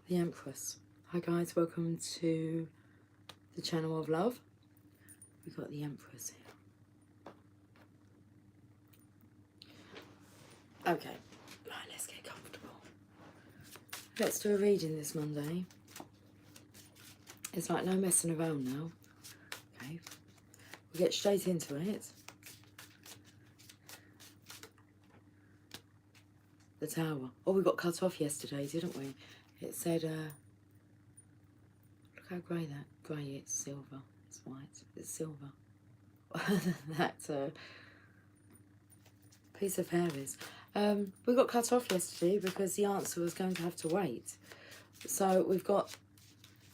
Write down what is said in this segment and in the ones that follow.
The Empress. Hi guys, welcome to the channel of love. We've got the Empress here. Okay, right, let's get comfortable. Let's do a reading this Monday. It's like no messing around now. Okay, we'll get straight into it. The Tower. Oh, we got cut off yesterday, didn't we? It said, look how grey that, grey, it's silver, it's white, it's silver. That piece of hair is. We got cut off yesterday because the answer was going to have to wait. So we've got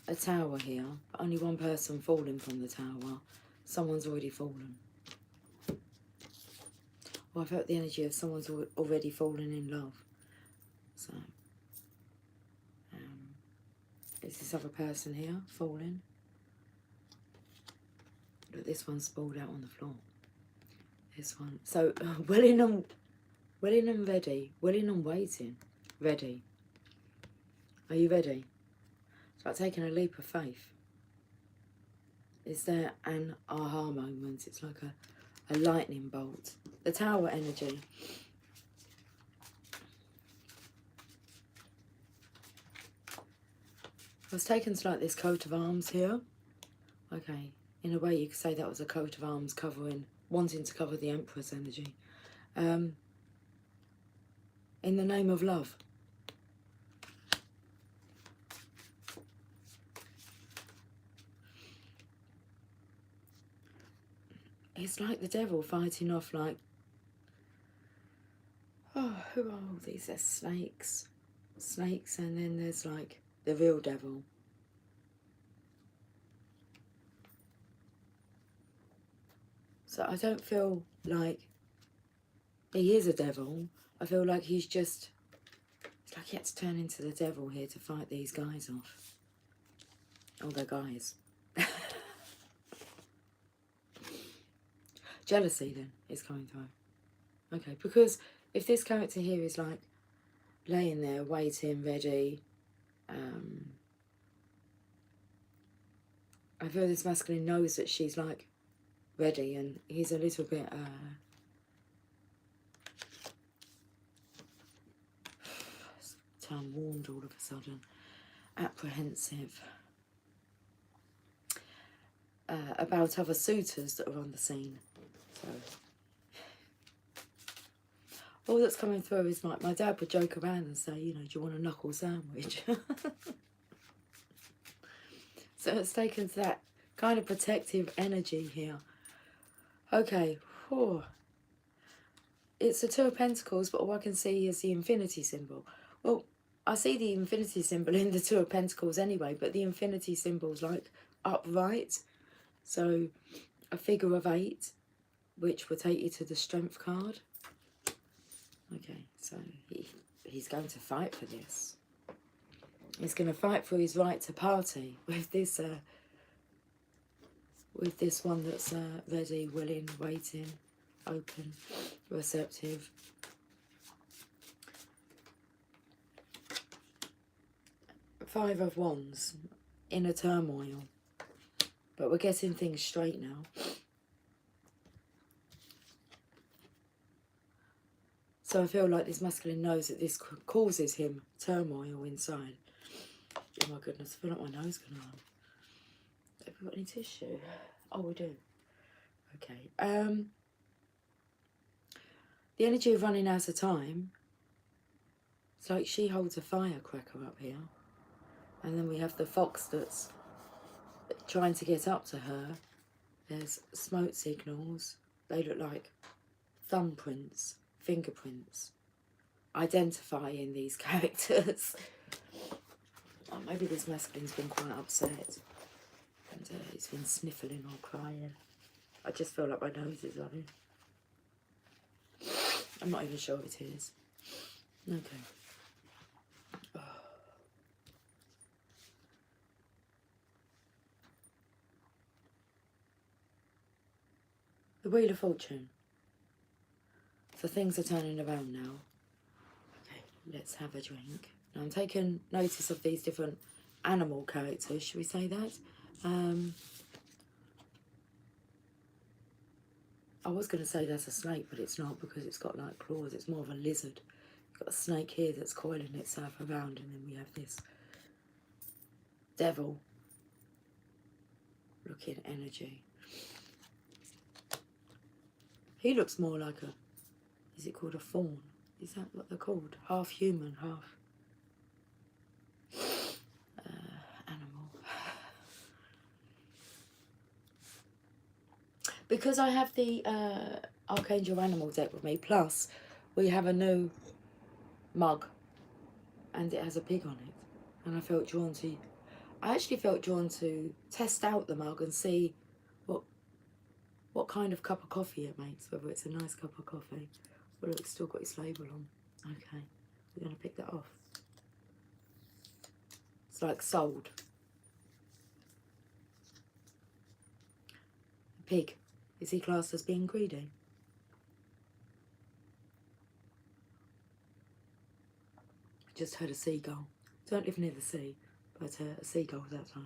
a tower here, but only one person falling from the tower. Someone's already fallen. Well, I felt the energy of someone's already fallen in love. So, is this other person here falling? Look, this one's sprawled out on the floor. This one. So, willing and ready. Willing and waiting. Ready. Are you ready? It's like taking a leap of faith. Is there an aha moment? It's like a lightning bolt. The Tower energy. I was taken to like this coat of arms here. Okay, in a way you could say that was a coat of arms wanting to cover the Empress energy. In the name of love. It's like the devil fighting off like, oh, who are all these? There's snakes. Snakes, and then there's like the real devil. So I don't feel like he is a devil. I feel like he's just, it's like he had to turn into the devil here to fight these guys off. Oh, they're guys. Jealousy then is coming through. Okay, because if this character here is like laying there waiting, ready, I feel this masculine knows that she's like ready, and he's a little bit term warned all of a sudden, apprehensive about other suitors that are on the scene. So all that's coming through is like my dad would joke around and say, you know, do you want a knuckle sandwich? So it's taken to that kind of protective energy here. Okay, whew. It's the Two of Pentacles, but all I can see is the infinity symbol. Well, I see the infinity symbol in the Two of Pentacles anyway, but the infinity symbol's like upright. So a figure of 8, which will take you to the Strength card. Okay, so he's going to fight for this. He's going to fight for his right to party with this one that's ready, willing, waiting, open, receptive. Five of Wands, inner turmoil. But we're getting things straight now. So I feel like this masculine knows that this causes him turmoil inside. Oh my goodness, I feel like my nose going on. Have we got any tissue? Oh, we do. Okay. The energy of running out of time. It's like she holds a firecracker up here. And then we have the fox that's trying to get up to her. There's smoke signals. They look like thumbprints, fingerprints, identifying these characters. Oh, maybe this masculine's been quite upset. And he's been sniffling or crying. I just feel like my nose is on him. I'm not even sure if it is. Okay. Oh. The Wheel of Fortune. So things are turning around now. Okay, let's have a drink. Now I'm taking notice of these different animal characters, should we say that? I was going to say that's a snake, but it's not, because it's got like claws. It's more of a lizard. You've got a snake here that's coiling itself around, and then we have this devil looking energy. He looks more like a, is it called a fawn? Is that what they're called? Half human, half animal. Because I have the Archangel Animal deck with me, plus we have a new mug and it has a pig on it, and I felt drawn to, I actually felt drawn to test out the mug and see what kind of cup of coffee it makes, whether it's a nice cup of coffee. Well, it's still got its label on. Okay, we're going to pick that off. It's like sold. Pig, is he classed as being greedy? Just heard a seagull. Don't live near the sea, but a seagull was outside.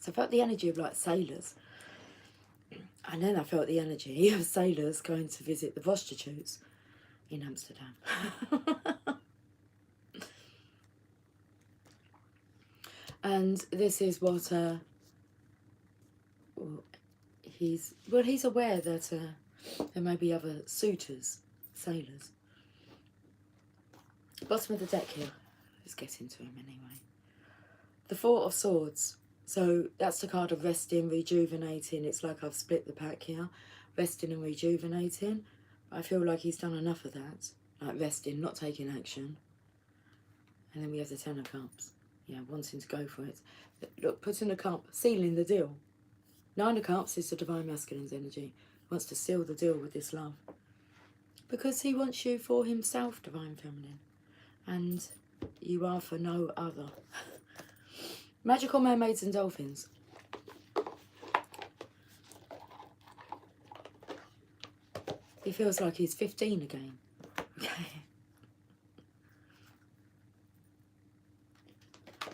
So I felt the energy of like sailors. And then I felt the energy of sailors going to visit the prostitutes in Amsterdam. And this is what he's aware that there may be other suitors, sailors. Bottom of the deck here. Let's get into him anyway. The Four of Swords. So that's the card of resting, rejuvenating. It's like I've split the pack here. Resting and rejuvenating. I feel like he's done enough of that. Like resting, not taking action. And then we have the Ten of Cups. Yeah, wanting to go for it. But look, putting a cup, sealing the deal. Nine of Cups is the Divine Masculine's energy. He wants to seal the deal with this love. Because he wants you for himself, Divine Feminine. And you are for no other. Magical Mermaids and Dolphins. He feels like he's 15 again. Okay.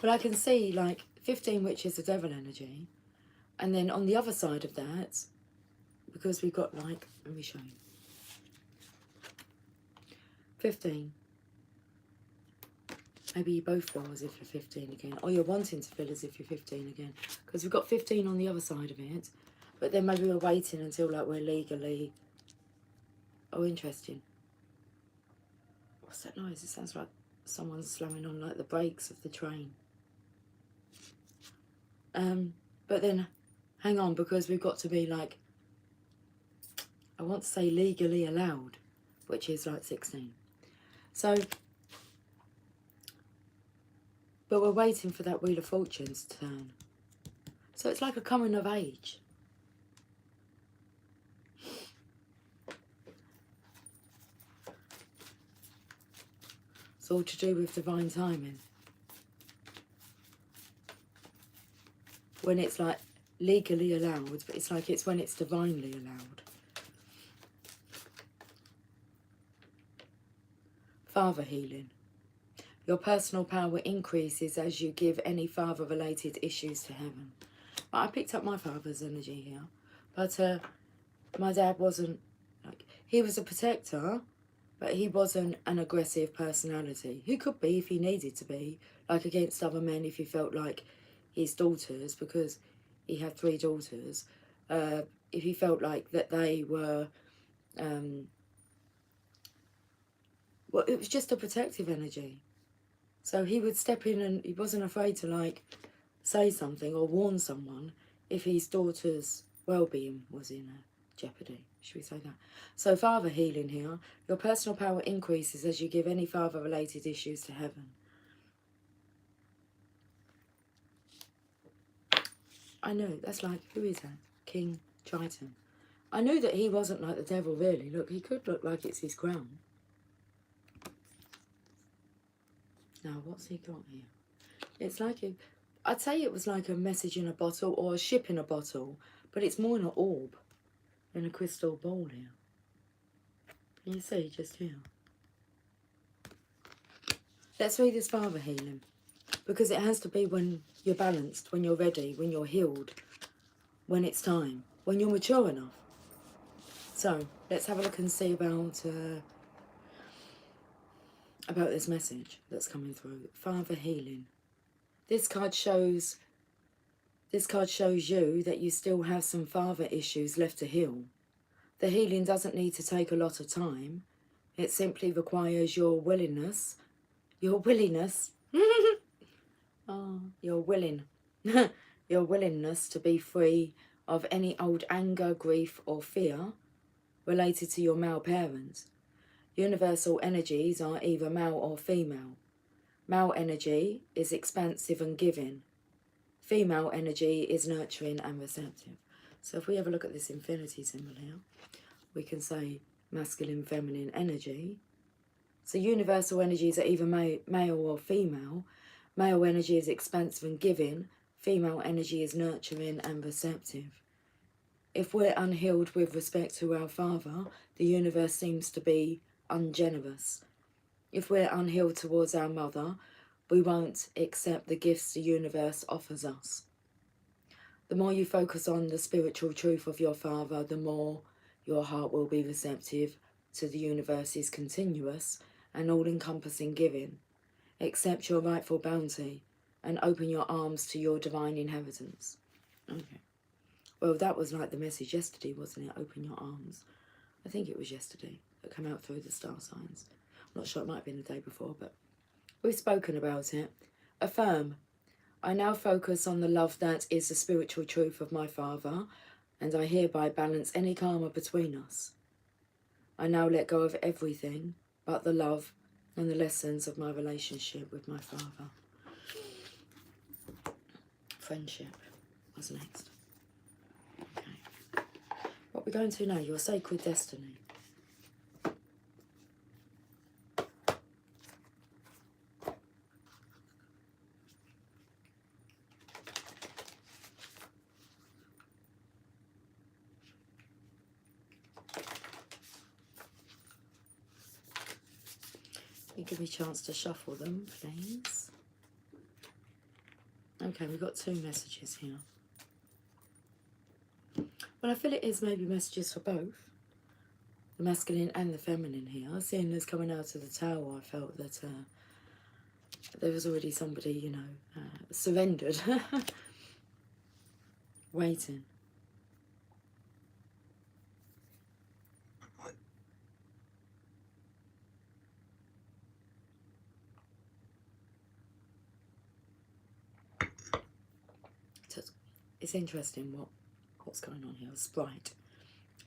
But I can see like 15, which is the devil energy. And then on the other side of that, because we've got like, let me show you. 15. Maybe you both feel as if you're 15 again. Or you're wanting to feel as if you're 15 again. Because we've got 15 on the other side of it. But then maybe we're waiting until like we're legally... Oh, interesting. What's that noise? It sounds like someone's slamming on like the brakes of the train. But then, hang on, because we've got to be like... I want to say legally allowed. Which is like 16. So... But we're waiting for that Wheel of Fortune's turn. So it's like a coming of age. It's all to do with divine timing. When it's like legally allowed, but it's like it's when it's divinely allowed. Father healing. Your personal power increases as you give any father-related issues to heaven. I picked up my father's energy here. But my dad wasn't... like, he was a protector, but he wasn't an aggressive personality. He could be if he needed to be. Like against other men if he felt like his daughters, because he had 3 daughters. If he felt like that they were... well, it was just a protective energy. So he would step in and he wasn't afraid to like say something or warn someone if his daughter's well-being was in jeopardy. Should we say that? So father healing here. Your personal power increases as you give any father-related issues to heaven. I know, that's like, who is that? King Triton. I knew that he wasn't like the devil really. Look, he could look like it's his crown. Now, what's he got here? It's like I'd say it was like a message in a bottle or a ship in a bottle, but it's more an orb in a crystal ball here. Can you see just here? Let's read this father healing, because it has to be when you're balanced, when you're ready, when you're healed, when it's time, when you're mature enough. So let's have a look and see about this message that's coming through. Father healing. This card shows you that you still have some father issues left to heal. The healing doesn't need to take a lot of time. It simply requires your willingness, your willingness to be free of any old anger, grief or fear related to your male parents. Universal energies are either male or female. Male energy is expansive and giving. Female energy is nurturing and receptive. So if we have a look at this infinity symbol here, we can say masculine, feminine energy. So universal energies are either male or female. Male energy is expansive and giving. Female energy is nurturing and receptive. If we're unhealed with respect to our father, the universe seems to be ungenerous. If we're unhealed towards our mother, we won't accept the gifts the universe offers us. The more you focus on the spiritual truth of your father, the more your heart will be receptive to the universe's continuous and all-encompassing giving. Accept your rightful bounty and open your arms to your divine inheritance. Okay. Well, that was like the message yesterday, wasn't it? Open your arms. I think it was yesterday that came out through the star signs. I'm not sure, it might have been the day before, but we've spoken about it. Affirm. I now focus on the love that is the spiritual truth of my father, and I hereby balance any karma between us. I now let go of everything but the love and the lessons of my relationship with my father. Friendship was next. Okay. What we're going to now, your sacred destiny. You give me a chance to shuffle them, please. Okay, we've got two messages here. Well, I feel it is maybe messages for both. The masculine and the feminine here. Seeing this coming out of the tower, I felt that there was already somebody, you know, surrendered. Waiting. So it's interesting what's going on here. A sprite.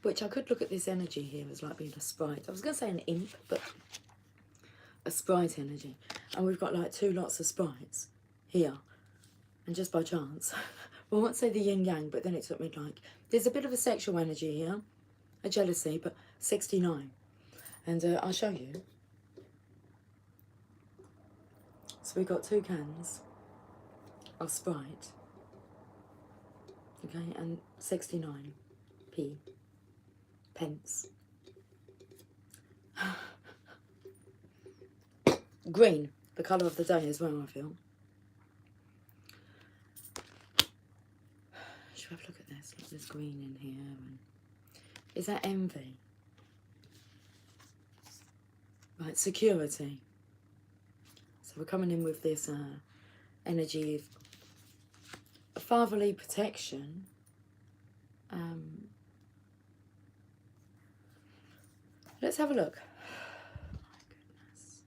Which I could look at this energy here as like being a sprite. I was going to say an imp, but a sprite energy. And we've got like two lots of sprites here. And just by chance, well, I won't say the yin yang, but then it took me like, there's a bit of a sexual energy here, a jealousy, but 69. And I'll show you. So we've got two cans of Sprite, okay, and 69p pence. Green, the colour of the day as well, I feel. Should we have a look at this? Look, there's green in here. And is that envy? Right, security. So we're coming in with this energy of fatherly protection. Let's have a look. My goodness.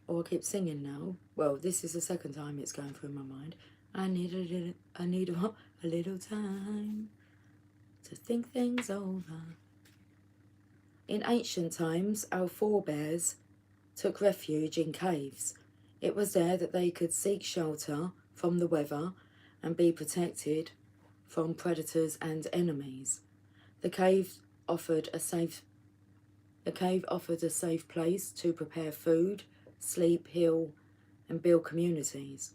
Oh, I keep singing now. Well, this is the second time it's going through my mind. I need a little time to think things over. In ancient times, our forebears took refuge in caves. It was there that they could seek shelter from the weather and be protected from predators and enemies. The cave offered a safe The cave offered a safe place to prepare food, sleep, heal, and build communities.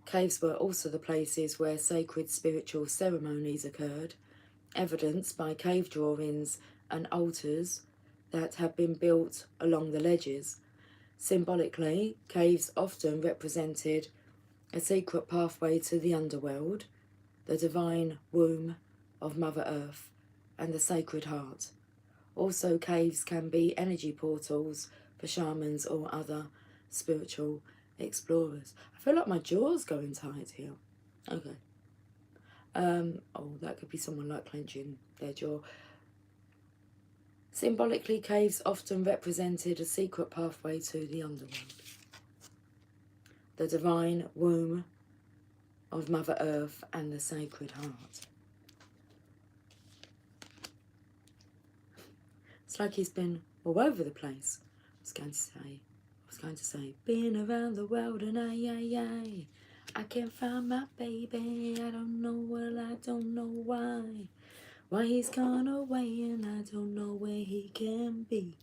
Caves were also the places where sacred spiritual ceremonies occurred, evidenced by cave drawings and altars that have been built along the ledges. Symbolically, caves often represented a secret pathway to the underworld, the divine womb of Mother Earth, and the Sacred Heart. Also, caves can be energy portals for shamans or other spiritual explorers. I feel like my jaw's going tight here. Okay. Oh, that could be someone like clenching their jaw. Symbolically, caves often represented a secret pathway to the underworld, the divine womb of Mother Earth and the Sacred Heart. It's like he's been all over the place. I was going to say, been around the world and I can't find my baby. I don't know, well, I don't know why. Why he's gone away and I don't know where he can be.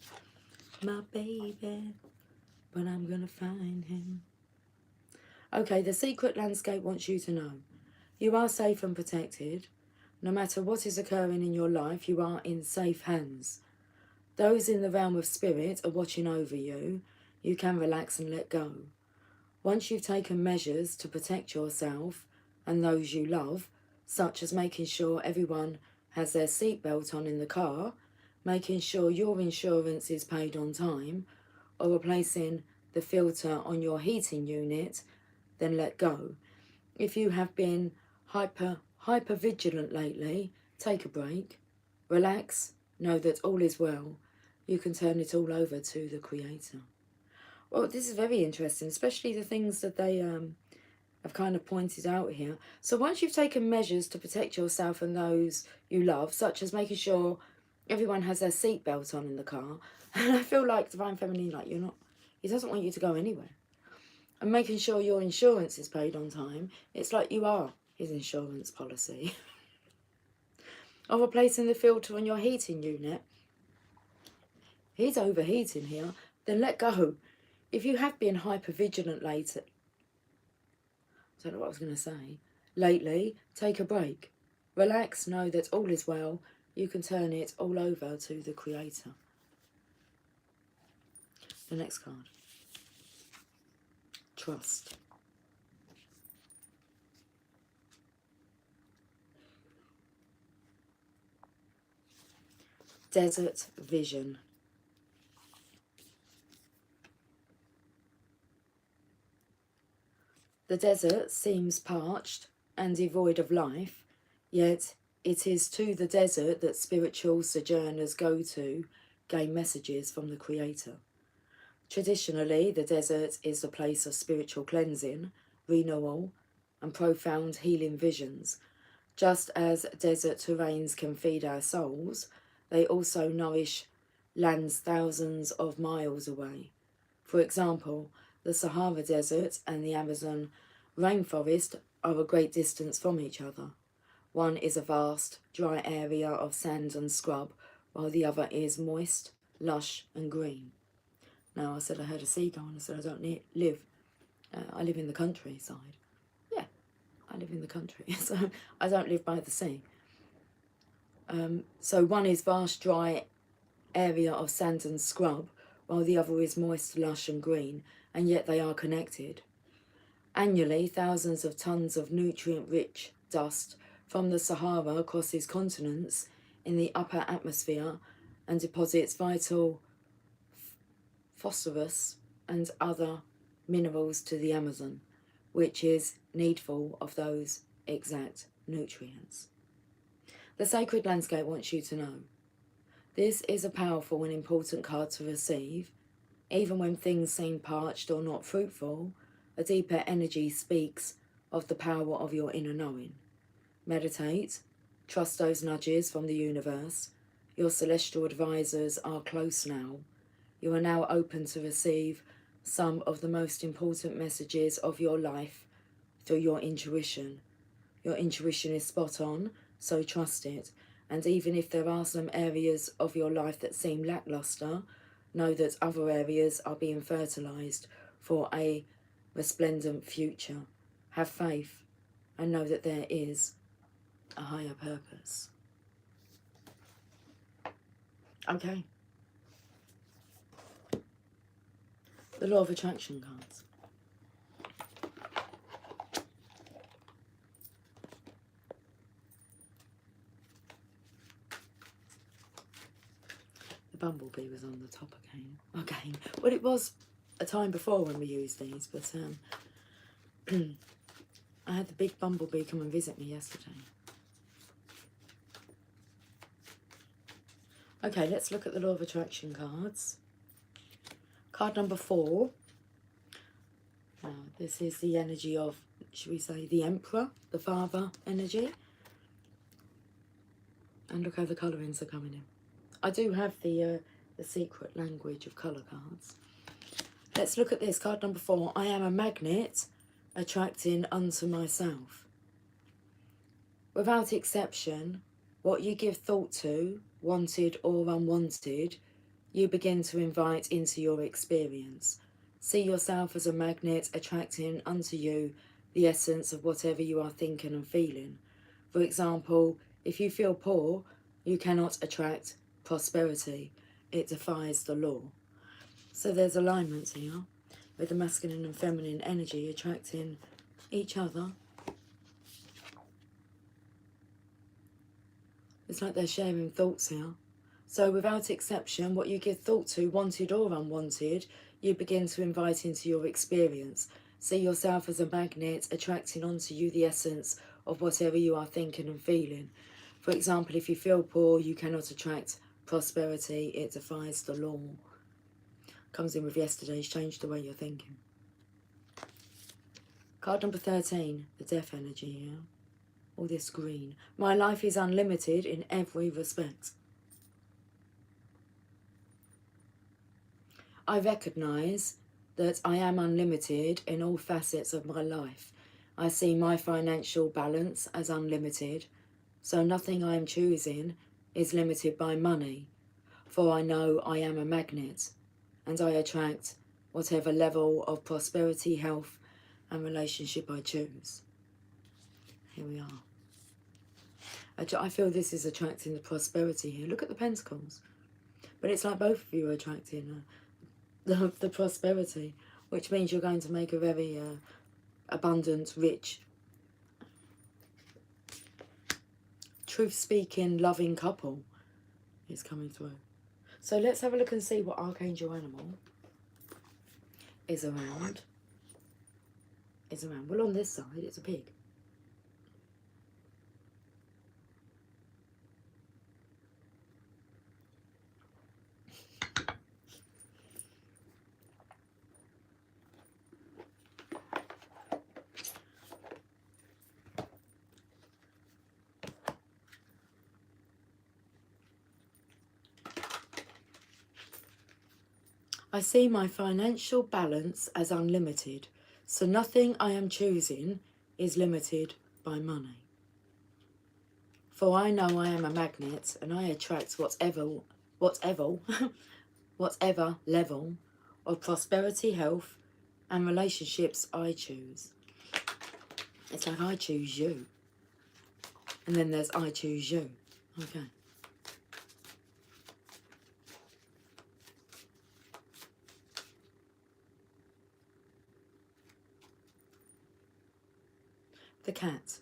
My baby, but I'm gonna find him. Okay, the secret landscape wants you to know. You are safe and protected. No matter what is occurring in your life, you are in safe hands. Those in the realm of spirit are watching over you. You can relax and let go. Once you've taken measures to protect yourself and those you love, such as making sure everyone has their seatbelt on in the car, making sure your insurance is paid on time, or replacing the filter on your heating unit, then let go. If you have been hyper vigilant lately, take a break, relax, know that all is well. You can turn it all over to the Creator. Well, this is very interesting, especially the things that they have kind of pointed out here. So once you've taken measures to protect yourself and those you love, such as making sure everyone has their seatbelt on in the car, and I feel like Divine Feminine, like he doesn't want you to go anywhere. And making sure your insurance is paid on time, it's like you are his insurance policy. Or replacing the filter on your heating unit. He's overheating here, then let go. If you have been hypervigilant lately, I don't know what I was going to say. Lately, take a break. Relax, know that all is well. You can turn it all over to the Creator. The next card. Trust. Desert vision. The desert seems parched and devoid of life, yet it is to the desert that spiritual sojourners go to gain messages from the Creator. Traditionally, the desert is a place of spiritual cleansing, renewal, and profound healing visions. Just as desert terrains can feed our souls, they also nourish lands thousands of miles away. For example, the Sahara Desert and the Amazon rainforest are a great distance from each other. One is a vast, dry area of sand and scrub, while the other is moist, lush and green. Now, I said I heard a seagull and I said I don't live. I live in the countryside. Yeah, I live in the country, so I don't live by the sea. So one is vast, dry area of sand and scrub, while the other is moist, lush and green, and yet they are connected. Annually, thousands of tons of nutrient-rich dust from the Sahara crosses continents in the upper atmosphere and deposits vital phosphorus and other minerals to the Amazon, which is needful of those exact nutrients. The sacred landscape wants you to know. This is a powerful and important card to receive. Even when things seem parched or not fruitful, a deeper energy speaks of the power of your inner knowing. Meditate, trust those nudges from the universe. Your celestial advisors are close now. You are now open to receive some of the most important messages of your life through your intuition. Your intuition is spot on, so trust it. And even if there are some areas of your life that seem lackluster, Know that other areas are being fertilised for a resplendent future. Have faith and know that there is a higher purpose. Okay. The Law of Attraction cards. The bumblebee was on the top again. Well, it was a time before when we used these, but I had the big bumblebee come and visit me yesterday. Okay, let's look at the Law of Attraction cards. Card number 4. Now, this is the energy of, should we say, the Emperor, the Father energy. And look how the colourings are coming in. I do have the secret language of colour cards. Let's look at this. Card number 4. I am a magnet attracting unto myself. Without exception, what you give thought to, wanted or unwanted, you begin to invite into your experience. See yourself as a magnet attracting unto you the essence of whatever you are thinking and feeling. For example, if you feel poor, you cannot attract prosperity. It defies the law. So there's alignments here with the masculine and feminine energy attracting each other. It's like they're sharing thoughts here. So without exception, what you give thought to, wanted or unwanted, you begin to invite into your experience. See yourself as a magnet attracting onto you the essence of whatever you are thinking and feeling. For example, if you feel poor, you cannot attract prosperity. It defies the law. Comes in with yesterday's, change the way you're thinking. Card number 13, the death energy here. All this green. My life is unlimited in every respect. I recognise that I am unlimited in all facets of my life. I see my financial balance as unlimited, so nothing I am choosing is limited by money, for I know I am a magnet, and I attract whatever level of prosperity, health, and relationship I choose. Here we are. I feel this is attracting the prosperity here. Look at the pentacles. But it's like both of you are attracting the prosperity, which means you're going to make a very abundant, rich, truth-speaking, loving couple is coming through. So let's have a look and see what archangel animal is around. Well, on this side, it's a pig. I see my financial balance as unlimited, so nothing I am choosing is limited by money. For I know I am a magnet and I attract whatever level of prosperity, health, and relationships I choose. It's like I choose you. And then there's I choose you. Okay. The cat.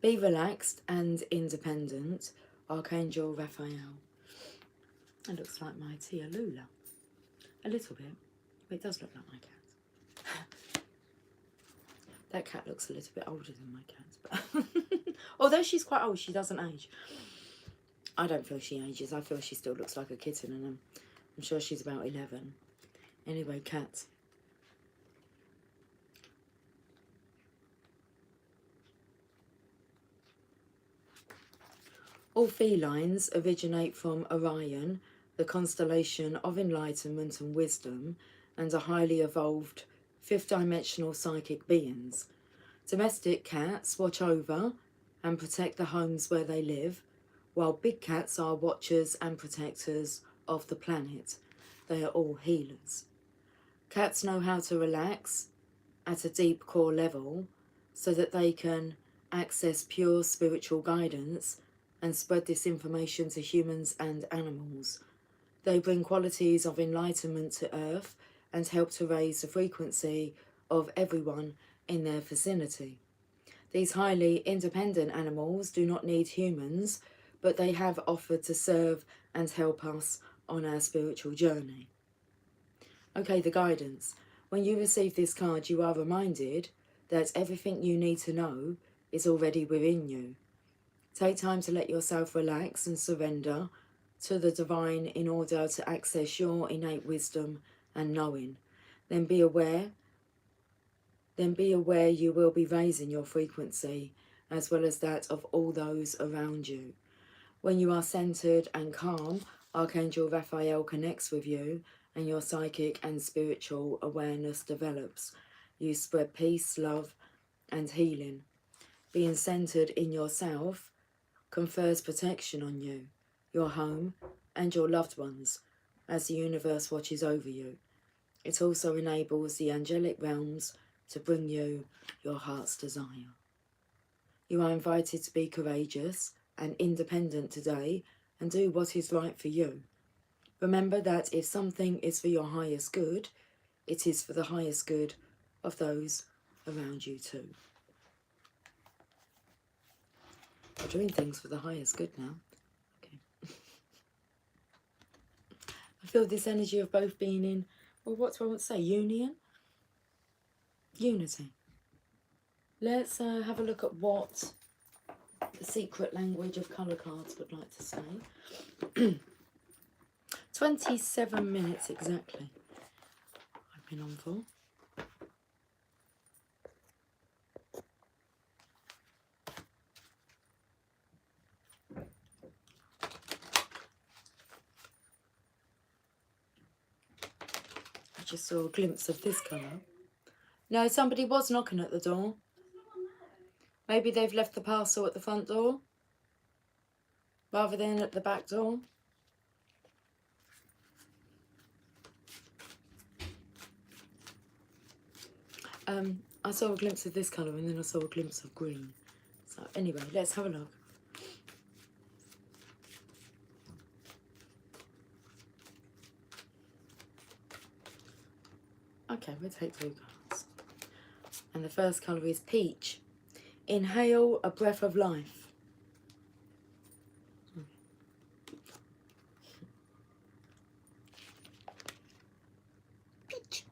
Be relaxed and independent. Archangel Raphael. It looks like my Tia Lula. A little bit. But it does look like my cat. That cat looks a little bit older than my cat. But although she's quite old, she doesn't age. I don't feel she ages. I feel she still looks like a kitten, and I'm sure she's about 11. Anyway, cat. All felines originate from Orion, the constellation of enlightenment and wisdom, and are highly evolved fifth-dimensional psychic beings. Domestic cats watch over and protect the homes where they live, while big cats are watchers and protectors of the planet. they are all healers. Cats know how to relax at a deep core level so that they can access pure spiritual guidance and spread this information to humans and animals. They bring qualities of enlightenment to Earth and help to raise the frequency of everyone in their vicinity. These highly independent animals do not need humans, but they have offered to serve and help us on our spiritual journey. Okay, the guidance. When you receive this card, you are reminded that everything you need to know is already within you. Take time to let yourself relax and surrender to the divine in order to access your innate wisdom and knowing. Then be aware you will be raising your frequency as well as that of all those around you. When you are centered and calm, Archangel Raphael connects with you and your psychic and spiritual awareness develops. You spread peace, love, and healing. Being centered in yourself confers protection on you, your home, and your loved ones as the universe watches over you. It also enables the angelic realms to bring you your heart's desire. You are invited to be courageous and independent today and do what is right for you. Remember that if something is for your highest good, it is for the highest good of those around you too. We're doing things for the highest good now. Okay. I feel this energy of both being in, well, what do I want to say? Union? Unity. Let's have a look at what the secret language of colour cards would like to say. 27 minutes exactly I've been on for. I just saw a glimpse of this colour. No, somebody was knocking at the door. Maybe they've left the parcel at the front door rather than at the back door. I saw a glimpse of this colour and then I saw a glimpse of green. So anyway, let's have a look. Okay, we'll take 2 cards. And the first colour is peach. Inhale a breath of life. Peach.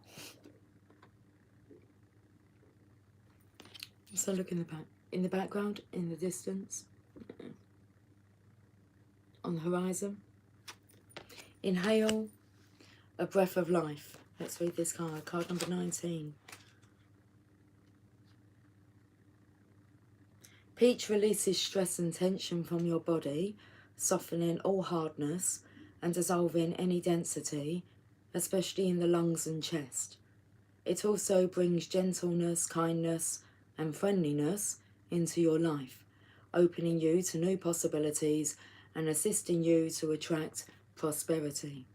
So look in the background, in the distance, on the horizon. Inhale a breath of life. Let's read this card, card number 19. Peach releases stress and tension from your body, softening all hardness and dissolving any density, especially in the lungs and chest. It also brings gentleness, kindness, and friendliness into your life, opening you to new possibilities and assisting you to attract prosperity.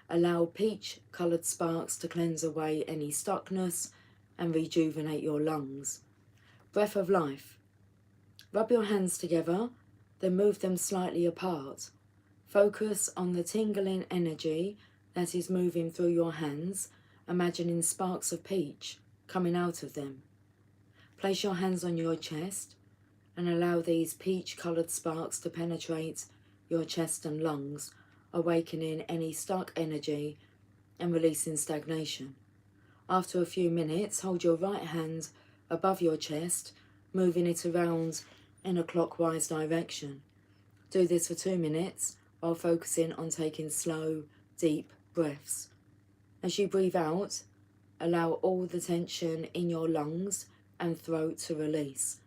Allow peach-coloured sparks to cleanse away any stuckness and rejuvenate your lungs. Breath of life. Rub your hands together, then move them slightly apart. Focus on the tingling energy that is moving through your hands, imagining sparks of peach coming out of them. Place your hands on your chest and allow these peach-coloured sparks to penetrate your chest and lungs, awakening any stuck energy and releasing stagnation. After a few minutes, hold your right hand above your chest, moving it around in a clockwise direction. Do this for 2 minutes while focusing on taking slow, deep breaths. As you breathe out, allow all the tension in your lungs and throat to release.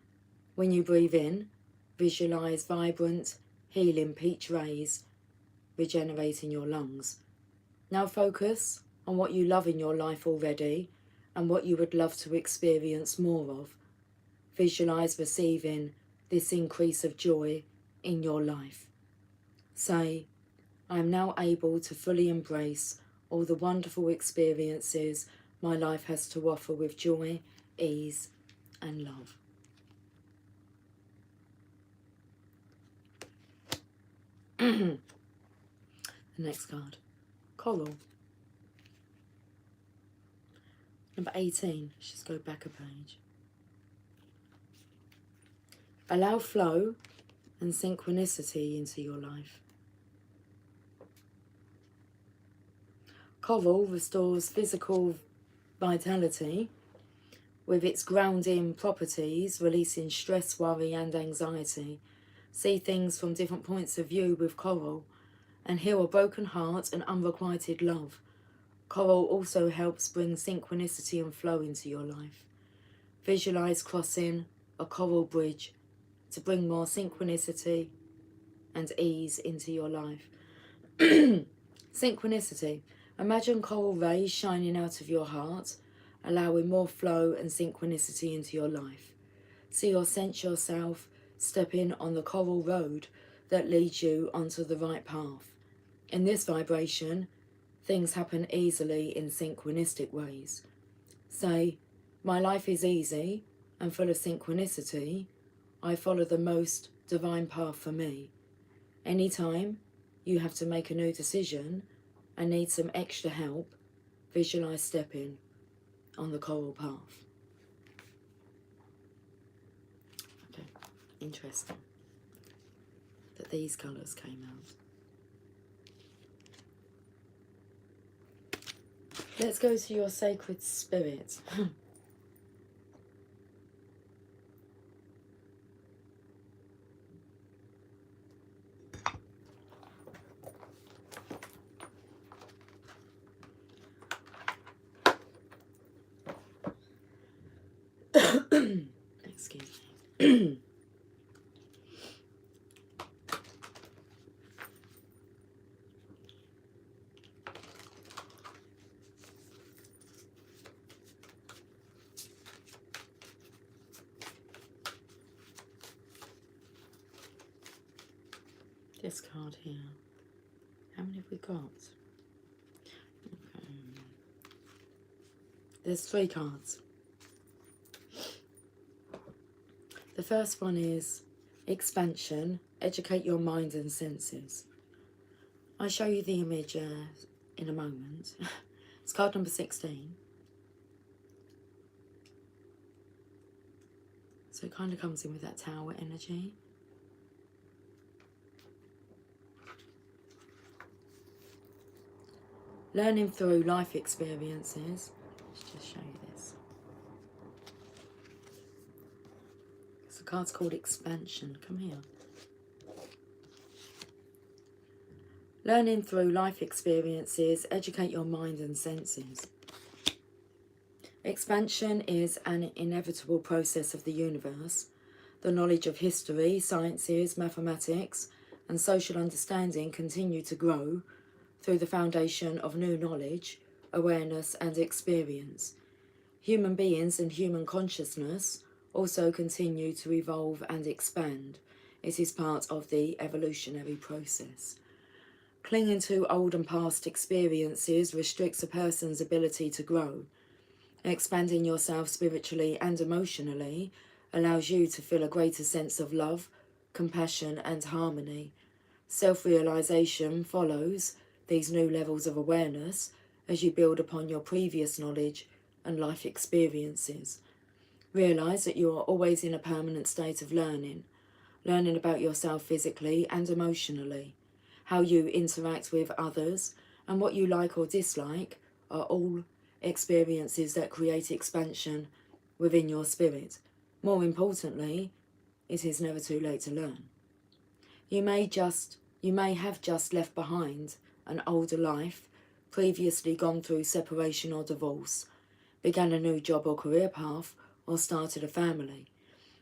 When you breathe in, visualize vibrant, healing peach rays regenerating your lungs. Now focus on what you love in your life already and what you would love to experience more of. Visualize receiving this increase of joy in your life. Say, I am now able to fully embrace all the wonderful experiences my life has to offer with joy, ease, and love. The next card, Coral. Number 18, let's just go back a page. Allow flow and synchronicity into your life. Coral restores physical vitality with its grounding properties, releasing stress, worry and anxiety. See things from different points of view with coral and heal a broken heart and unrequited love. Coral also helps bring synchronicity and flow into your life. Visualize crossing a coral bridge to bring more synchronicity and ease into your life. Synchronicity. Imagine coral rays shining out of your heart, allowing more flow and synchronicity into your life. See or sense yourself stepping on the coral road that leads you onto the right path. In this vibration, things happen easily in synchronistic ways. Say, my life is easy and full of synchronicity. I follow the most divine path for me. Anytime you have to make a new decision and need some extra help, visualize stepping on the coral path. Okay, interesting that these colours came out. Let's go to your sacred spirit. Excuse me. This card here. How many have we got? Okay. There's 3 cards. The first one is expansion, educate your mind and senses. I'll show you the image in a moment. It's card number 16. So it kind of comes in with that tower energy. Learning through life experiences. Let's just show you this. So the card's called Expansion. Come here. Learning through life experiences, educate your mind and senses. Expansion is an inevitable process of the universe. The knowledge of history, sciences, mathematics, and social understanding continue to grow through the foundation of new knowledge, awareness, and experience. Human beings and human consciousness also continue to evolve and expand. It is part of the evolutionary process. Clinging to old and past experiences restricts a person's ability to grow. Expanding yourself spiritually and emotionally allows you to feel a greater sense of love, compassion, and harmony. Self-realization follows these new levels of awareness as you build upon your previous knowledge and life experiences. Realize that you are always in a permanent state of learning about yourself physically and emotionally. How you interact with others and what you like or dislike are all experiences that create expansion within your spirit. More importantly, it is never too late to learn. You may have just left behind an older life, previously gone through separation or divorce, began a new job or career path, or started a family.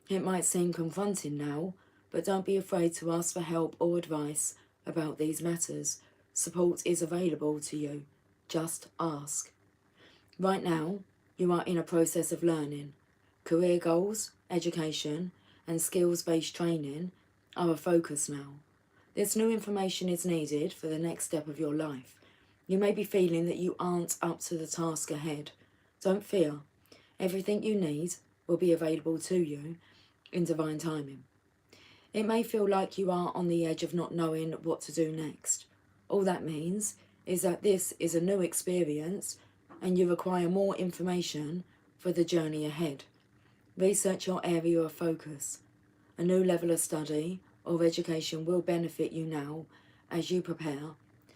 It might seem confronting now, but don't be afraid to ask for help or advice about these matters. Support is available to you. Just ask. Right now, you are in a process of learning. Career goals, education, and skills-based training are a focus now. This new information is needed for the next step of your life. You may be feeling that you aren't up to the task ahead. Don't fear. Everything you need will be available to you in divine timing. It may feel like you are on the edge of not knowing what to do next. All that means is that this is a new experience and you require more information for the journey ahead. Research your area of focus. A new level of study or education will benefit you now as you prepare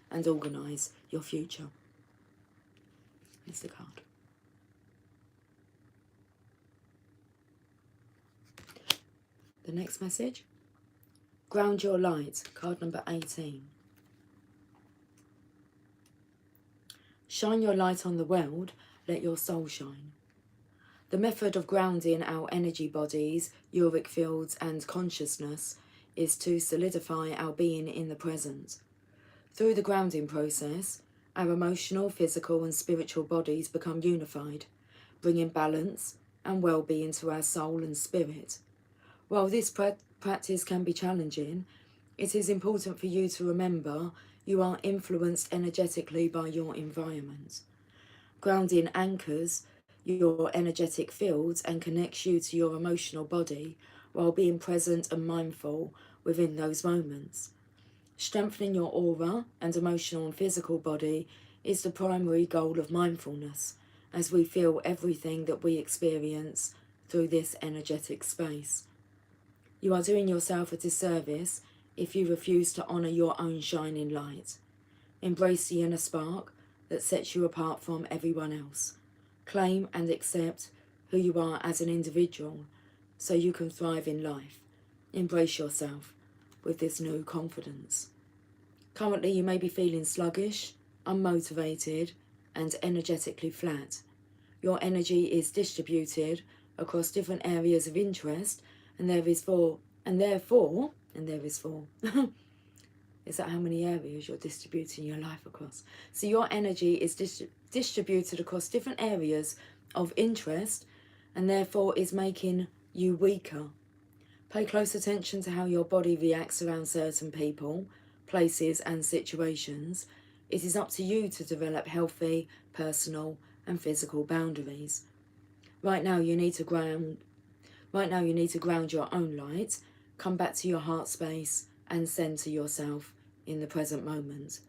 and organise your future. Here's the card. The next message. Ground your light, card number 18. Shine your light on the world, let your soul shine. The method of grounding our energy bodies, auric fields and consciousness is to solidify our being in the present. Through the grounding process, our emotional, physical and spiritual bodies become unified, bringing balance and well-being to our soul and spirit. While this practice can be challenging, it is important for you to remember you are influenced energetically by your environment. Grounding anchors your energetic fields and connects you to your emotional body while being present and mindful within those moments. Strengthening your aura and emotional and physical body is the primary goal of mindfulness, as we feel everything that we experience through this energetic space. You are doing yourself a disservice if you refuse to honour your own shining light. Embrace the inner spark that sets you apart from everyone else. Claim and accept who you are as an individual so you can thrive in life. Embrace yourself with this new confidence. Currently, you may be feeling sluggish, unmotivated, and energetically flat. Your energy is distributed across different areas of interest, and there is four. Is that how many areas you're distributing your life across? So your energy is distributed across different areas of interest and therefore is making you weaker. Pay close attention to how your body reacts around certain people, places and situations. It is up to you to develop healthy, personal and physical boundaries. Right now you need to ground your own light, come back to your heart space and centre yourself in the present moment.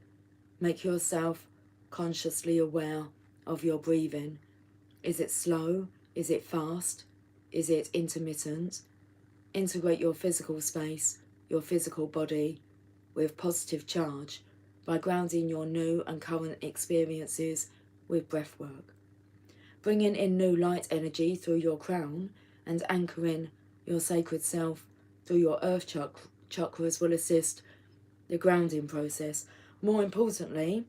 Make yourself consciously aware of your breathing. Is it slow? Is it fast? Is it intermittent? Integrate your physical space, your physical body, with positive charge by grounding your new and current experiences with breath work. Bringing in new light energy through your crown and anchoring your sacred self through your earth chakras will assist the grounding process. More importantly,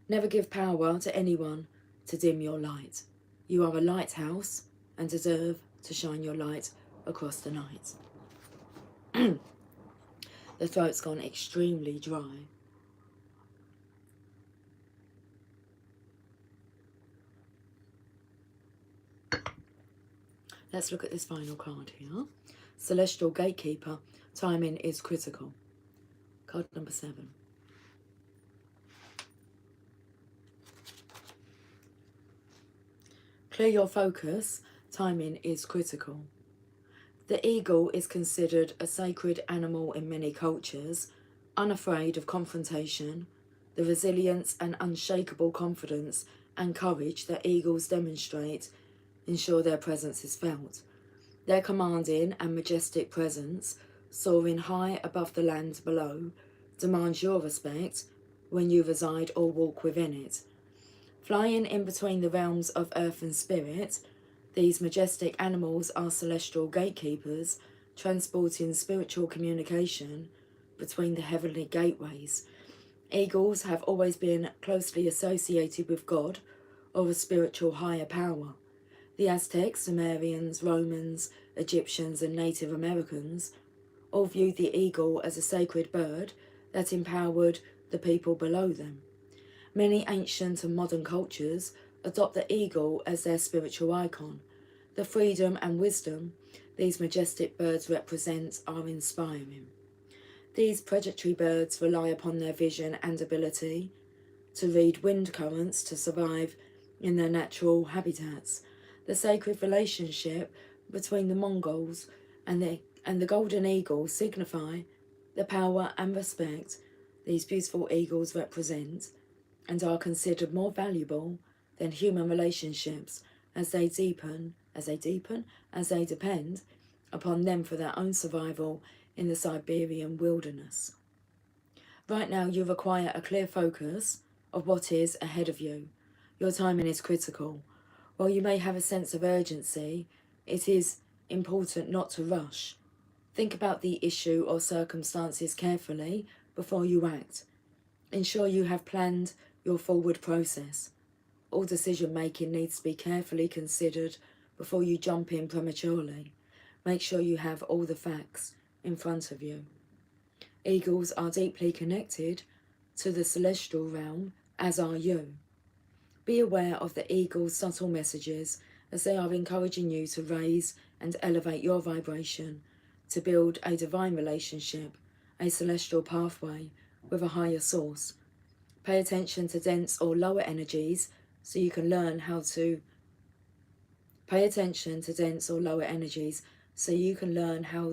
never give power to anyone to dim your light. You are a lighthouse and deserve to shine your light across the night. The throat's gone extremely dry. Let's look at this final card here. Celestial Gatekeeper, timing is critical. Card number 7. Clear your focus, timing is critical. The eagle is considered a sacred animal in many cultures, unafraid of confrontation. The resilience and unshakable confidence and courage that eagles demonstrate ensure their presence is felt. Their commanding and majestic presence, soaring high above the land below, demands your respect when you reside or walk within it. Flying in between the realms of earth and spirit, these majestic animals are celestial gatekeepers, transporting spiritual communication between the heavenly gateways. Eagles have always been closely associated with God or a spiritual higher power. The Aztecs, Sumerians, Romans, Egyptians and Native Americans all viewed the eagle as a sacred bird that empowered the people below them. Many ancient and modern cultures adopt the eagle as their spiritual icon. The freedom and wisdom these majestic birds represent are inspiring. These predatory birds rely upon their vision and ability to read wind currents to survive in their natural habitats. The sacred relationship between the Mongols and the golden eagle signify the power and respect these beautiful eagles represent, and are considered more valuable than human relationships as they depend upon them for their own survival in the Siberian wilderness. Right now you require a clear focus of what is ahead of you. Your timing is critical. While you may have a sense of urgency, it is important not to rush. Think about the issue or circumstances carefully before you act. Ensure you have planned your forward process. All decision making needs to be carefully considered before you jump in prematurely. Make sure you have all the facts in front of you. Eagles are deeply connected to the celestial realm, as are you. Be aware of the eagle's subtle messages as they are encouraging you to raise and elevate your vibration, to build a divine relationship, a celestial pathway with a higher source. Pay attention to dense or lower energies so you can learn how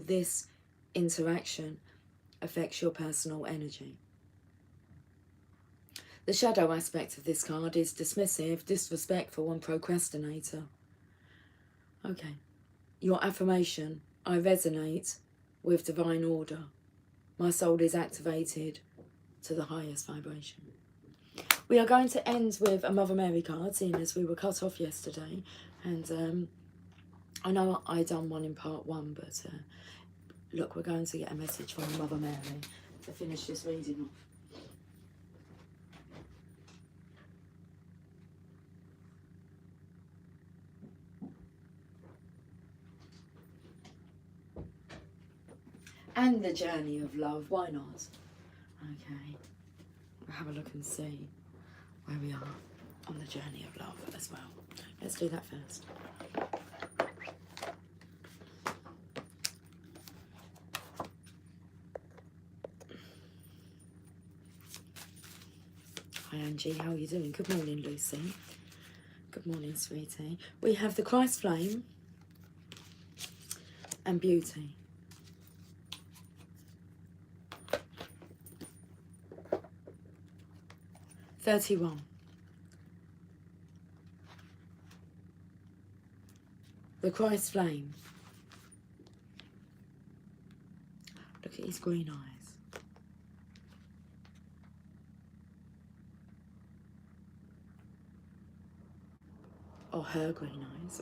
this interaction affects your personal energy. The shadow aspect of this card is dismissive, disrespectful and procrastinator. Okay. Your affirmation: I resonate with divine order. My soul is activated to the highest vibration. We are going to end with a Mother Mary card, seeing as we were cut off yesterday. And I know I done one in part 1, but look, we're going to get a message from Mother Mary to finish this reading off. And the journey of love, why not? Okay, we'll have a look and see where we are on the journey of love as well. Let's do that first. Hi Angie, how are you doing? Good morning, Lucy. Good morning, sweetie. We have the Christ flame and beauty. $31. The Christ flame. Look at his green eyes. Or her green eyes.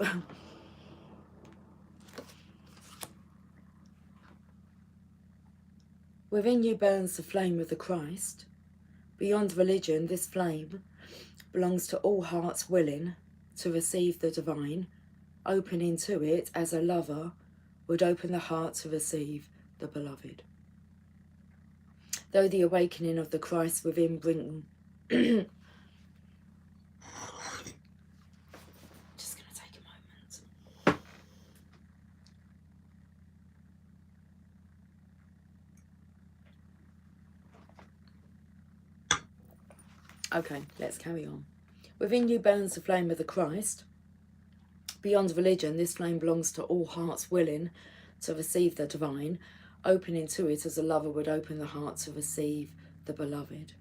Within you burns the flame of the Christ. Beyond religion, this flame belongs to all hearts willing to receive the divine, opening to it as a lover would open the heart to receive the beloved. Though the awakening of the Christ within bring... Just going to take a moment. Okay, let's carry on. Within you burns the flame of the Christ. Beyond religion, this flame belongs to all hearts willing to receive the divine, opening to it as a lover would open the heart to receive the beloved.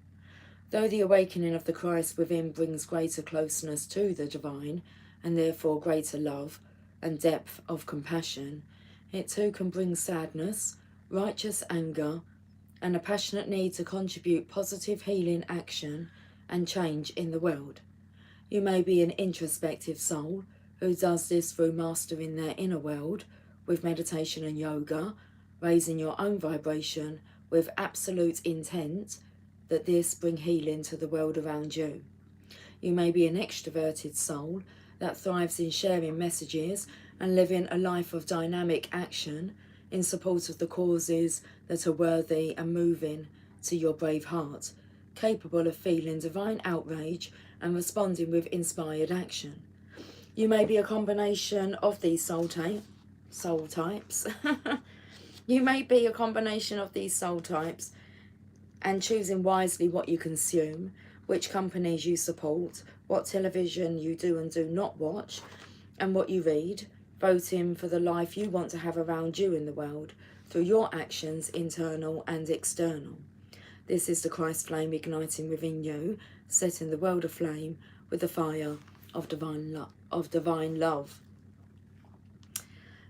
Though the awakening of the Christ within brings greater closeness to the divine, and therefore greater love and depth of compassion, it too can bring sadness, righteous anger, and a passionate need to contribute positive healing action and change in the world. You may be an introspective soul who does this through mastering their inner world with meditation and yoga, raising your own vibration with absolute intent that this bring healing to the world around you. You may be an extroverted soul that thrives in sharing messages and living a life of dynamic action in support of the causes that are worthy and moving to your brave heart, capable of feeling divine outrage and responding with inspired action. You may be a combination of these soul types. You may be a combination of these soul types and choosing wisely what you consume, which companies you support, what television you do and do not watch, and what you read, voting for the life you want to have around you in the world through your actions, internal and external. This is the Christ flame igniting within you, setting the world aflame with the fire of divine love.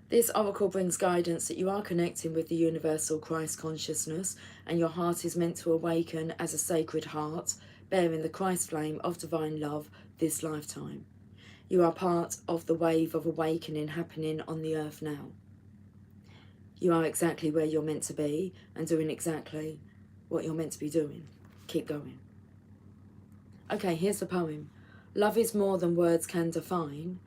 This oracle brings guidance that you are connecting with the universal Christ consciousness, and your heart is meant to awaken as a sacred heart, bearing the Christ flame of divine love this lifetime. You are part of the wave of awakening happening on the earth now. You are exactly where you're meant to be and doing exactly what you're meant to be doing. Keep going. Okay, here's the poem. Love is more than words can define.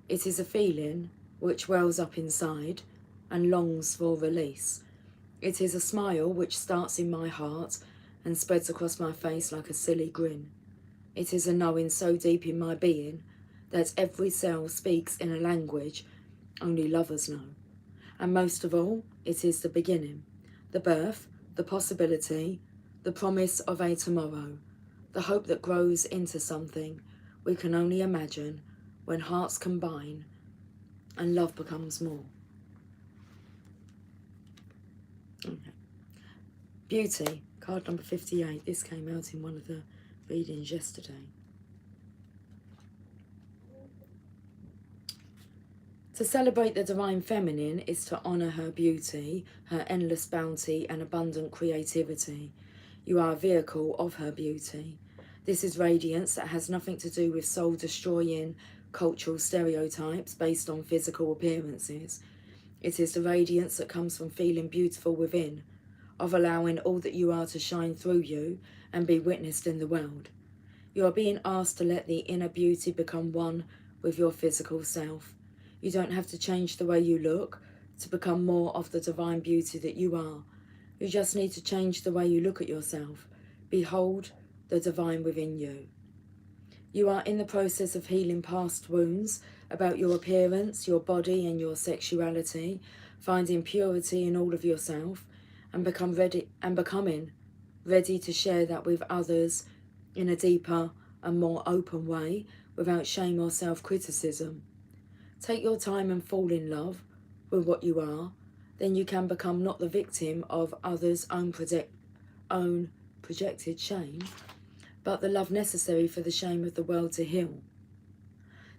It is a feeling which wells up inside and longs for release. It is a smile which starts in my heart and spreads across my face like a silly grin. It is a knowing so deep in my being that every cell speaks in a language only lovers know. And most of all, it is the beginning, the birth, the possibility, the promise of a tomorrow, the hope that grows into something we can only imagine when hearts combine and love becomes more. Okay. Beauty, card number 58. This came out in one of the readings yesterday. To celebrate the divine feminine is to honour her beauty, her endless bounty and abundant creativity. You are a vehicle of her beauty. This is radiance that has nothing to do with soul-destroying cultural stereotypes based on physical appearances. It is the radiance that comes from feeling beautiful within, of allowing all that you are to shine through you and be witnessed in the world. You are being asked to let the inner beauty become one with your physical self. You don't have to change the way you look to become more of the divine beauty that you are. You just need to change the way you look at yourself. Behold the divine within you. You are in the process of healing past wounds about your appearance, your body and your sexuality, finding purity in all of yourself and becoming ready to share that with others in a deeper and more open way without shame or self-criticism. Take your time and fall in love with what you are, then you can become not the victim of others' own projected shame, but the love necessary for the shame of the world to heal.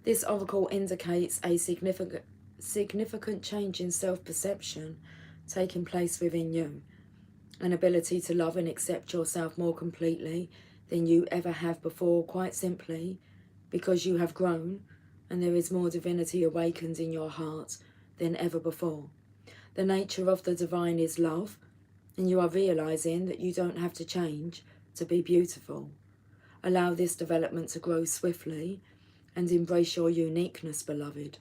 This oracle indicates a significant change in self-perception taking place within you, an ability to love and accept yourself more completely than you ever have before, quite simply because you have grown and there is more divinity awakened in your heart than ever before. The nature of the divine is love, and you are realizing that you don't have to change to be beautiful. Allow this development to grow swiftly and embrace your uniqueness, beloved.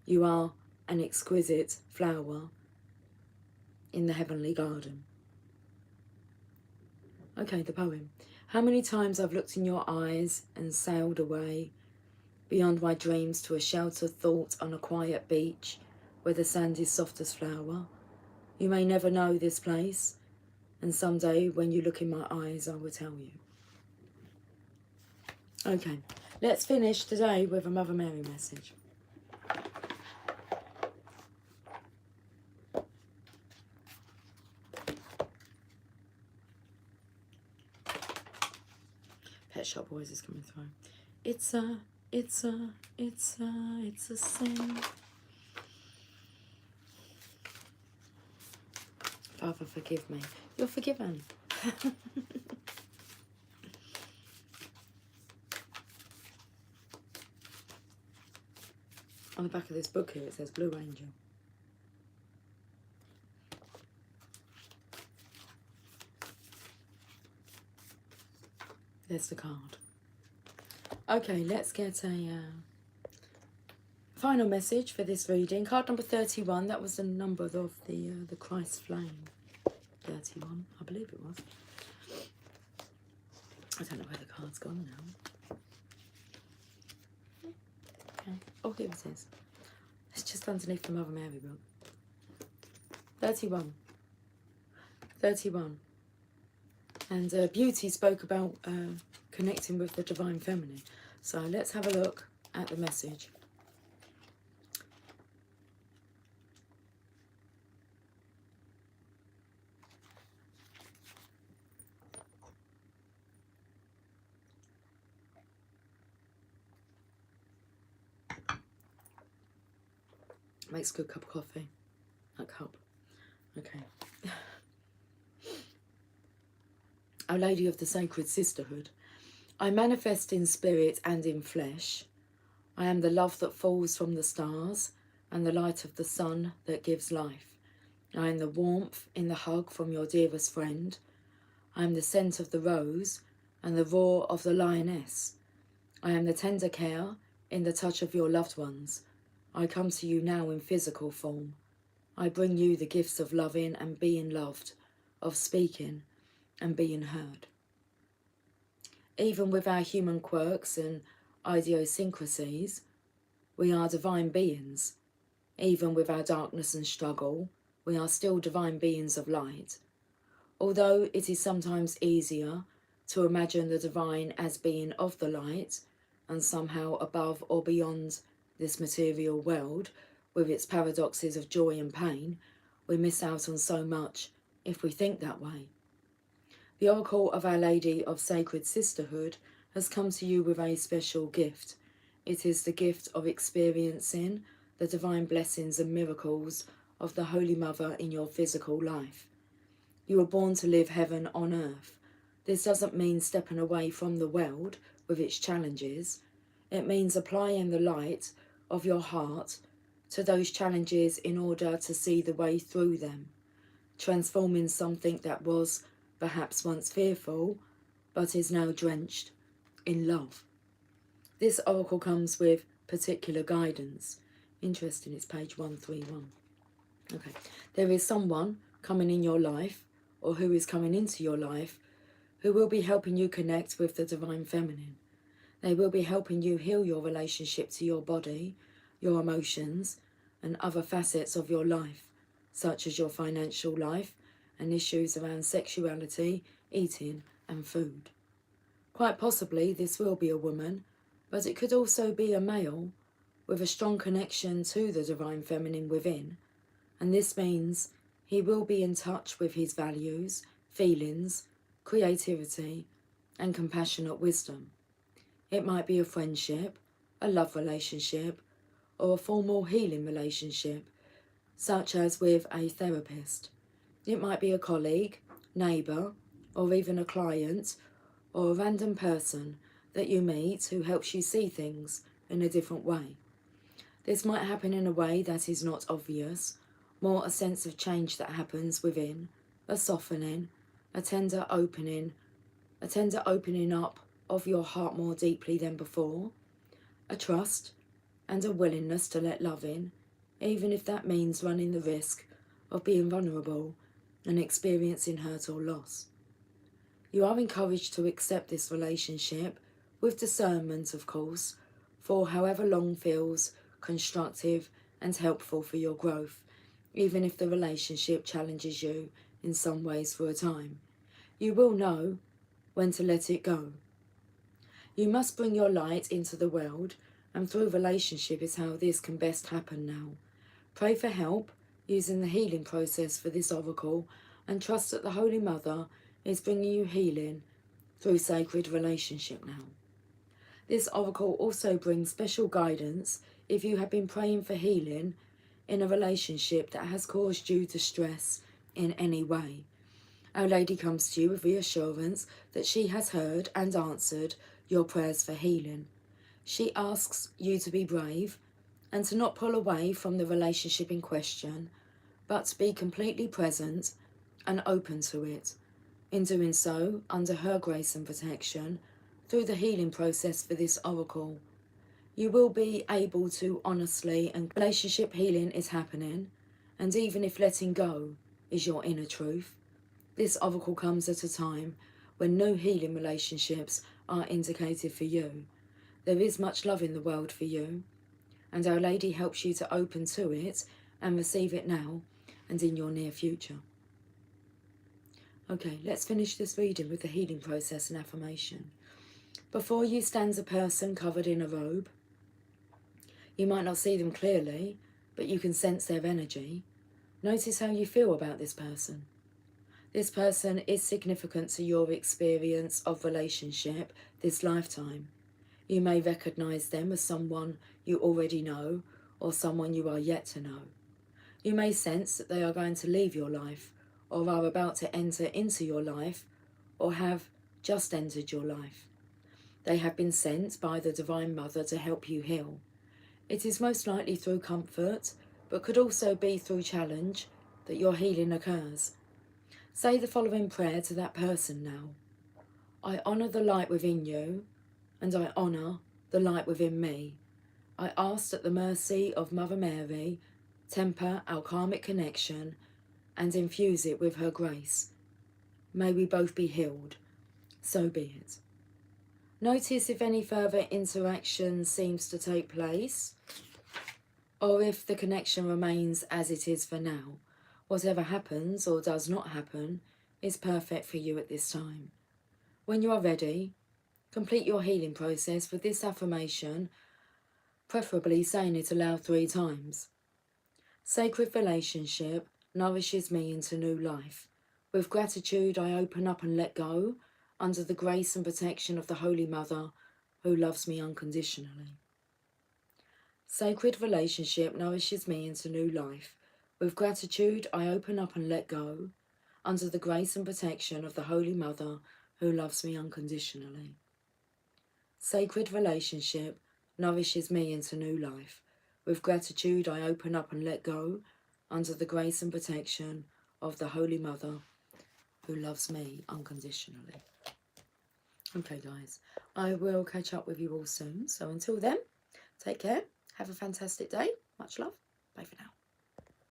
You are an exquisite flower in the heavenly garden. Okay, the poem. How many times I've looked in your eyes and sailed away beyond my dreams to a sheltered thought on a quiet beach where the sand is soft as flour. You may never know this place, and someday when you look in my eyes I will tell you. Okay, let's finish today with a Mother Mary message. Pet Shop Boys is coming through. It's a sin. Father, forgive me. You're forgiven. On the back of this book here it says Blue Angel. There's the card. Okay, let's get a final message for this reading. Card number 31. That was the number of the Christ flame. 31, I believe it was. I don't know where the card's gone now. Okay. Oh, here it is. It's just underneath the Mother Mary book. 31. 31. And Beauty spoke about connecting with the Divine Feminine. So let's have a look at the message. Makes a good cup of coffee. That cup. Okay. Our Lady of the Sacred Sisterhood. I manifest in spirit and in flesh. I am the love that falls from the stars and the light of the sun that gives life. I am the warmth in the hug from your dearest friend. I am the scent of the rose and the roar of the lioness. I am the tender care in the touch of your loved ones. I come to you now in physical form. I bring you the gifts of loving and being loved, of speaking and being heard. Even with our human quirks and idiosyncrasies, we are divine beings. Even with our darkness and struggle, we are still divine beings of light. Although it is sometimes easier to imagine the divine as being of the light and somehow above or beyond this material world with its paradoxes of joy and pain, we miss out on so much if we think that way. The Oracle of Our Lady of Sacred Sisterhood has come to you with a special gift. It is the gift of experiencing the divine blessings and miracles of the Holy Mother in your physical life. You were born to live heaven on earth. This doesn't mean stepping away from the world with its challenges. It means applying the light of your heart to those challenges in order to see the way through them, transforming something that was perhaps once fearful, but is now drenched in love. This oracle comes with particular guidance. Interesting, it's page 131. Okay, there is someone coming in your life, or who is coming into your life, who will be helping you connect with the Divine Feminine. They will be helping you heal your relationship to your body, your emotions, and other facets of your life, such as your financial life and issues around sexuality, eating, and food. Quite possibly this will be a woman, but it could also be a male with a strong connection to the Divine Feminine within, and this means he will be in touch with his values, feelings, creativity, and compassionate wisdom. It might be a friendship, a love relationship, or a formal healing relationship, such as with a therapist. It might be a colleague, neighbour, or even a client, or a random person that you meet who helps you see things in a different way. This might happen in a way that is not obvious, more a sense of change that happens within, a softening, a tender opening up of your heart more deeply than before, a trust and a willingness to let love in, even if that means running the risk of being vulnerable and experiencing hurt or loss. You are encouraged to accept this relationship with discernment, of course, for however long feels constructive and helpful for your growth, even if the relationship challenges you in some ways for a time. You will know when to let it go. You must bring your light into the world, and through relationship is how this can best happen now. Pray for help using the healing process for this oracle, and trust that the Holy Mother is bringing you healing through sacred relationship now. This oracle also brings special guidance if you have been praying for healing in a relationship that has caused you distress in any way. Our Lady comes to you with reassurance that she has heard and answered your prayers for healing. She asks you to be brave and to not pull away from the relationship in question, but to be completely present and open to it. In doing so, under her grace and protection, through the healing process for this oracle, you will be able to honestly, and relationship healing is happening, and even if letting go is your inner truth, this oracle comes at a time when no healing relationships are indicated for you. There is much love in the world for you, and Our Lady helps you to open to it and receive it now and in your near future. Okay, let's finish this reading with the healing process and affirmation. Before you stands a person covered in a robe. You might not see them clearly, but you can sense their energy. Notice how you feel about this person. This person is significant to your experience of relationship this lifetime. You may recognize them as someone you already know or someone you are yet to know. You may sense that they are going to leave your life or are about to enter into your life or have just entered your life. They have been sent by the Divine Mother to help you heal. It is most likely through comfort, but could also be through challenge, that your healing occurs. Say the following prayer to that person now. I honour the light within you, and I honour the light within me. I ask that the mercy of Mother Mary temper our karmic connection and infuse it with her grace. May we both be healed. So be it. Notice if any further interaction seems to take place, or if the connection remains as it is for now. Whatever happens or does not happen is perfect for you at this time. When you are ready, complete your healing process with this affirmation, preferably saying it aloud 3 times. Sacred relationship nourishes me into new life. With gratitude, I open up and let go under the grace and protection of the Holy Mother who loves me unconditionally. Sacred relationship nourishes me into new life. With gratitude, I open up and let go under the grace and protection of the Holy Mother who loves me unconditionally. Sacred relationship nourishes me into new life. With gratitude, I open up and let go under the grace and protection of the Holy Mother who loves me unconditionally. Okay, guys, I will catch up with you all soon. So until then, take care. Have a fantastic day. Much love. Bye for now.